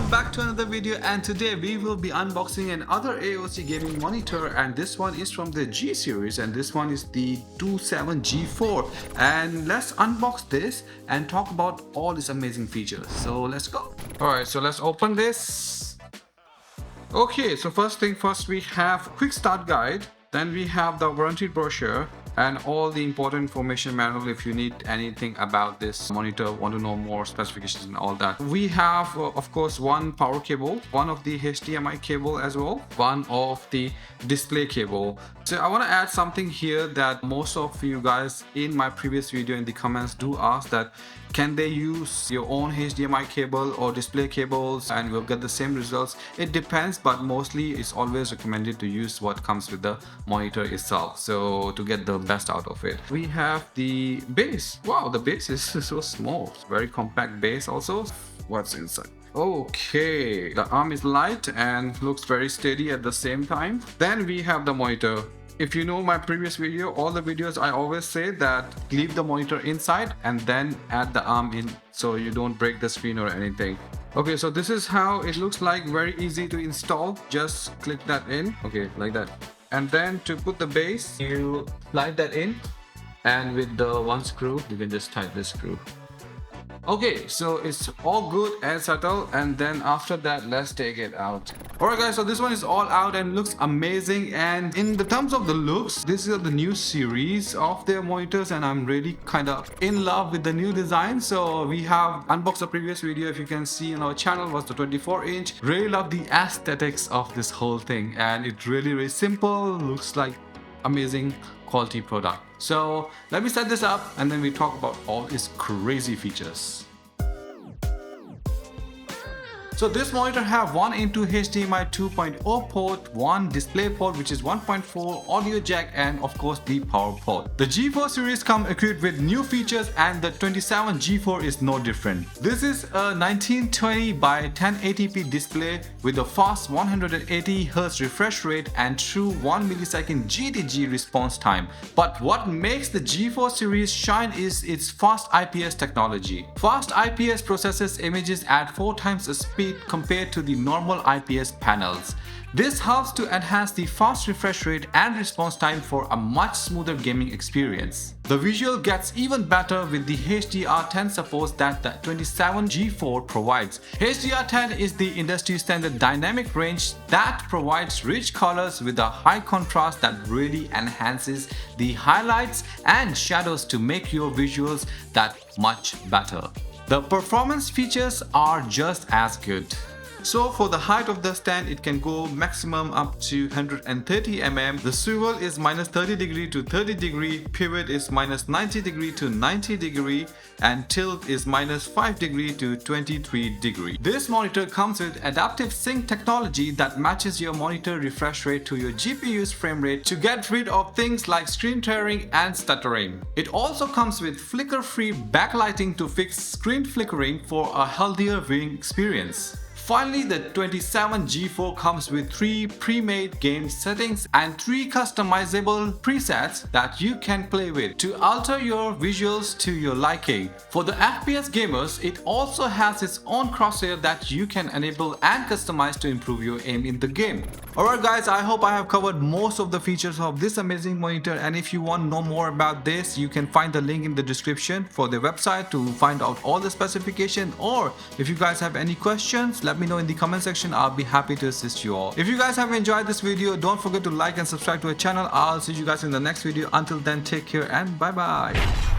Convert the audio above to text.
welcome back to another video, and today we will be unboxing another AOC gaming monitor, and this one is from the G series and this one is the 27G4. And let's unbox this and talk about all these amazing features. So let's go. Alright, so let's open this. Okay, so first thing first, we have quick start guide, then we have the warranty brochure and all the important information manual if you need anything about this monitor, want to know more specifications and all that. We have of course one power cable, one of the HDMI cable as well, one of the display cable. So I want to add something here that most of you guys in my previous video in the comments do ask, that can they use your own HDMI cable or display cables and we'll get the same results. It depends, but mostly it's always recommended to use what comes with the monitor itself, so to get the best out of it. We have the base. Wow, the base is so small. It's very compact base also. What's inside? Okay, the arm is light and looks very steady at the same time. Then we have the monitor. If you know my previous video, all the videos I always say that leave the monitor inside and then add the arm in so you don't break the screen or anything. Okay, so this is how it looks like. Very easy to install. Just click that in. Okay, like that. And then to put the base, you slide that in, and with the one screw you can just tighten the screw. Okay, so it's all good and settled, and then after that let's take it out. Alright guys, so this one is all out and looks amazing. And in the terms of the looks, this is the new series of their monitors and I'm really kind of in love with the new design. So we have unboxed the previous video, if you can see on our channel, was the 24-inch. Really love the aesthetics of this whole thing, and it really simple, looks like amazing quality product. So let me set this up and then we talk about all its crazy features. So this monitor have one into HDMI 2.0 port, one display port which is 1.4, audio jack, and of course the power port. The G4 series come equipped with new features and the 27G4 is no different. This is a 1920 by 1080p display with a fast 180Hz refresh rate and true 1 millisecond GTG response time. But what makes the G4 series shine is its fast IPS technology. Fast IPS processes images at 4 times the speed compared to the normal IPS panels. This helps to enhance the fast refresh rate and response time for a much smoother gaming experience. The visual gets even better with the HDR10 support that the 27G4 provides. HDR10 is the industry standard dynamic range that provides rich colors with a high contrast that really enhances the highlights and shadows to make your visuals that much better. The performance features are just as good. So for the height of the stand, it can go maximum up to 130 mm. The swivel is -30° to 30°, pivot is -90° to 90°, and tilt is -5° to 23°. This monitor comes with adaptive sync technology that matches your monitor refresh rate to your GPU's frame rate to get rid of things like screen tearing and stuttering. It also comes with flicker-free backlighting to fix screen flickering for a healthier viewing experience. Finally, the 27G4 comes with 3 pre-made game settings and 3 customizable presets that you can play with to alter your visuals to your liking. For the FPS gamers, it also has its own crosshair that you can enable and customize to improve your aim in the game. Alright guys, I hope I have covered most of the features of this amazing monitor, and if you want to know more about this, you can find the link in the description for their website to find out all the specification, or if you guys have any questions, let me know in the comment section. I'll be happy to assist you all. If you guys have enjoyed this video, don't forget to like and subscribe to our channel. I'll see you guys in the next video. Until then, take care and bye bye.